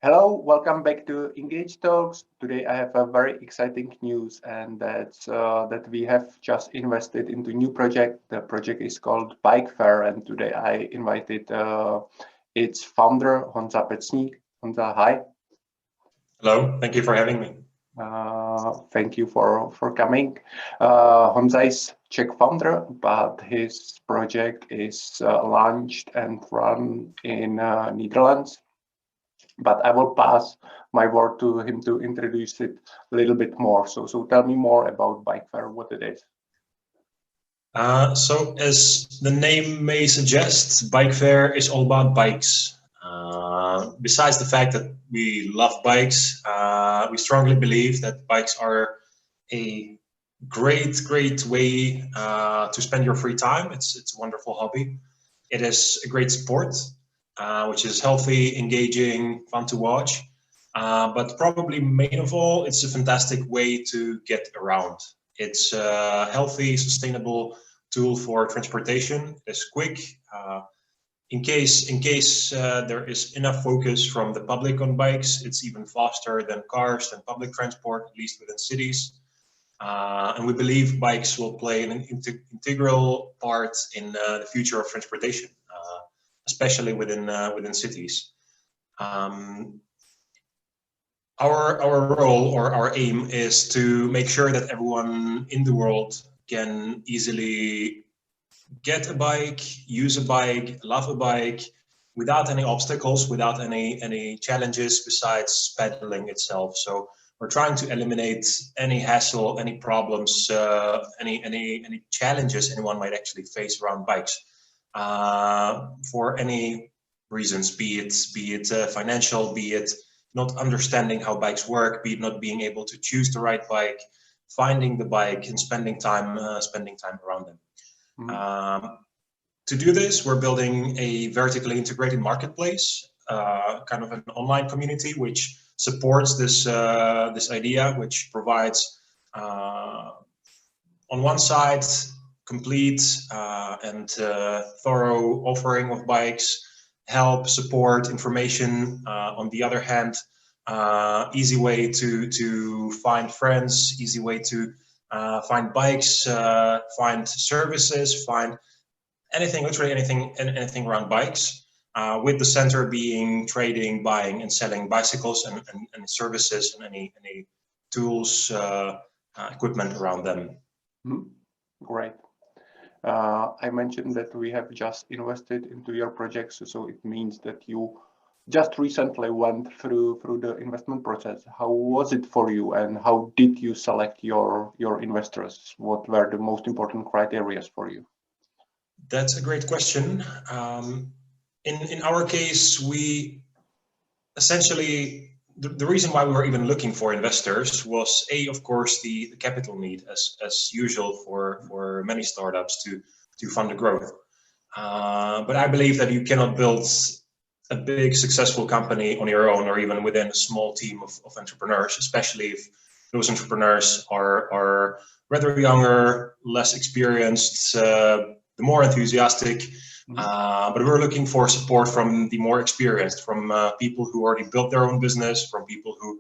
Hello, welcome back to Engage Talks. Today I have a very exciting news, and that's that we have just invested into new project. The project is called Bike Fair, and today I invited its founder, Honza Pecník. Honza, hi. Hello, thank you for having me. Thank you for coming. Honza is Czech founder, but his project is launched and run in Netherlands. But I will pass my word to him to introduce it a little bit more. So tell me more about Bike Fair, what it is. So as the name may suggest, Bike Fair is all about bikes. Besides the fact that we love bikes, we strongly believe that bikes are a great way to spend your free time. It's a wonderful hobby. It is a great sport, which is healthy, engaging, fun to watch. But probably main of all, it's a fantastic way to get around. It's a healthy, sustainable tool for transportation. It's quick. In case there is enough focus from the public on bikes, it's even faster than cars and public transport, at least within cities. And we believe bikes will play an integral part in the future of transportation, especially within cities. Our role or our aim is to make sure that everyone in the world can easily get a bike, use a bike, love a bike, without any obstacles, without any challenges besides pedaling itself. So we're trying to eliminate any hassle, any problems, any challenges anyone might actually face around bikes, for any reasons, be it financial, be it not understanding how bikes work, be it not being able to choose the right bike, finding the bike and spending time around them. To do this, we're building a vertically integrated marketplace, kind of an online community which supports this idea, which provides on one side complete and thorough offering of bikes, help, support, information. On the other hand, easy way to find friends, easy way to find bikes, find services, find anything, literally anything around bikes. With the center being trading, buying, and selling bicycles and services and any tools, equipment around them. Great. I mentioned that we have just invested into your projects, so it means that you just recently went through the investment process. How was it for you, and how did you select your investors? What were the most important criteria for you? That's a great question. In our case, we essentially, the reason why we were even looking for investors was of course, the capital need, as usual for many startups to fund the growth. But I believe that you cannot build a big successful company on your own, or even within a small team of entrepreneurs, especially if those entrepreneurs are rather younger, less experienced, the more enthusiastic. But we're looking for support from the more experienced, from people who already built their own business, from people who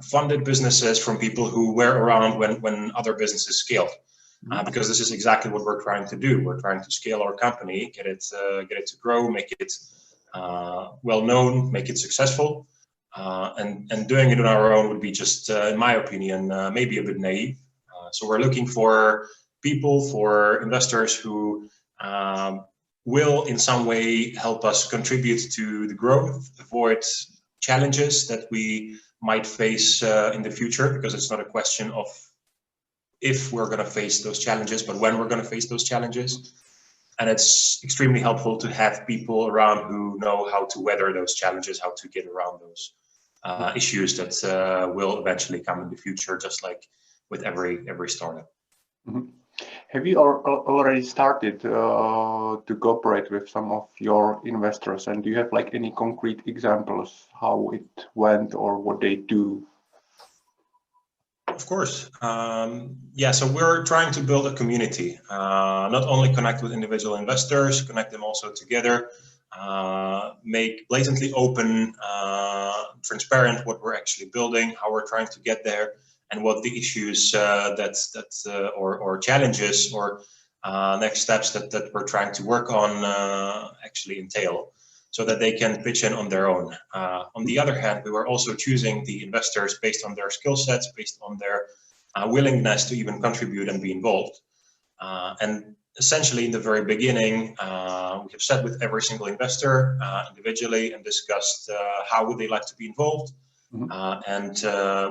funded businesses, from people who were around when other businesses scaled. Because this is exactly what we're trying to do. We're trying to scale our company, get it to grow, make it well known, make it successful. And doing it on our own would be just, in my opinion, maybe a bit naive. So we're looking for people, for investors who will in some way help us contribute to the growth, avoid challenges that we might face in the future, because it's not a question of if we're going to face those challenges, but when we're going to face those challenges. And it's extremely helpful to have people around who know how to weather those challenges, how to get around those issues that will eventually come in the future, just like with every startup. Have you already started to cooperate with some of your investors, and do you have like any concrete examples how it went or what they do? Of course. Yeah, so we're trying to build a community, not only connect with individual investors, connect them also together, make blatantly open, transparent what we're actually building, how we're trying to get there, and what the issues or challenges or next steps that we're trying to work on actually entail, so that they can pitch in on their own. On the other hand, we were also choosing the investors based on their skill sets, based on their willingness to even contribute and be involved. And essentially, in the very beginning, we have sat with every single investor individually and discussed how would they like to be involved, and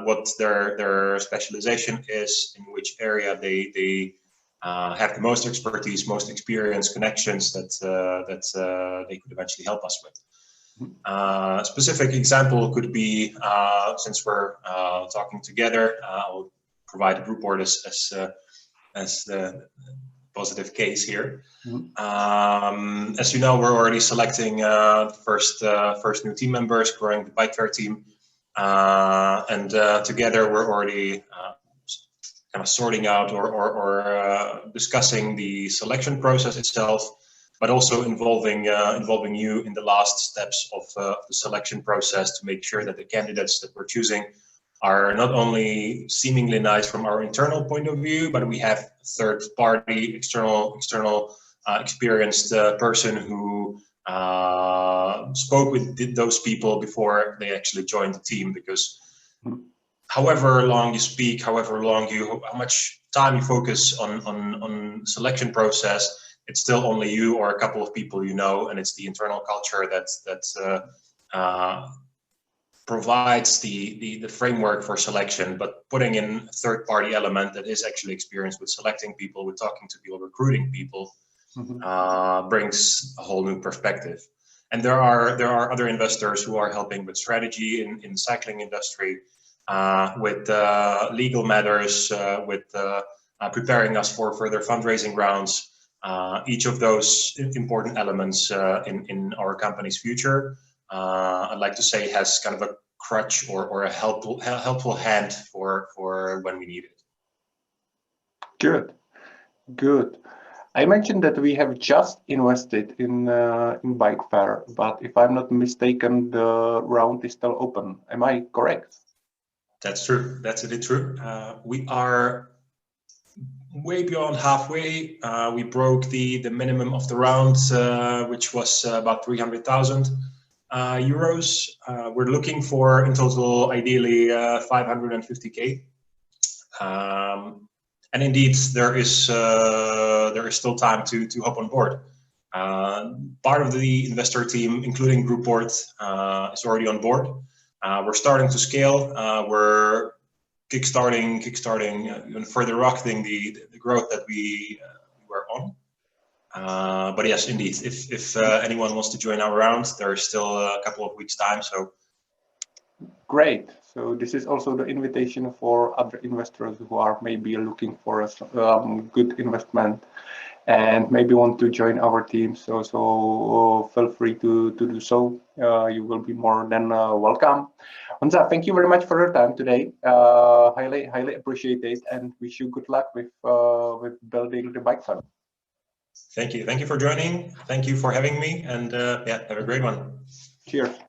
what their specialization is, in which area they have the most expertise, most experience, connections that they could eventually help us with. A specific example could be, since we're talking together, I'll provide a group board as the positive case here. As you know, we're already selecting first new team members, growing the bike fair team, and together we're already kind of sorting out or discussing the selection process itself, but also involving you in the last steps of the selection process to make sure that the candidates that we're choosing are not only seemingly nice from our internal point of view, but we have third-party, external experienced person who spoke with those people before they actually joined the team. Because however long you speak, how much time you focus on selection process, it's still only you or a couple of people you know, and it's the internal culture that provides the framework for selection. But putting in a third-party element that is actually experienced with selecting people, with talking to people, recruiting people, brings a whole new perspective. And there are other investors who are helping with strategy in the cycling industry, with legal matters, with preparing us for further fundraising rounds. Each of those important elements in our company's future, I'd like to say, has kind of a crutch or a helpful hand for when we need it. Good. I mentioned that we have just invested in bike fair, but if I'm not mistaken, the round is still open. Am I correct? That's true. That's indeed true. We are way beyond halfway. We broke the minimum of the round, which was about 300,000 euros. We're looking for, in total, ideally 550K. And indeed, there is still time to hop on board. Part of the investor team, including group board, is already on board. We're starting to scale. We're kickstarting, and further rocketing the growth that we were on. But yes, indeed, if anyone wants to join our round, there is still a couple of weeks' time. So great. So this is also the invitation for other investors who are maybe looking for a good investment and maybe want to join our team. So feel free to do so. You will be more than welcome. Honza, thank you very much for your time today. Highly appreciate it, and wish you good luck with building the bike fund. Thank you for joining. Thank you for having me, and yeah, have a great one. Cheers.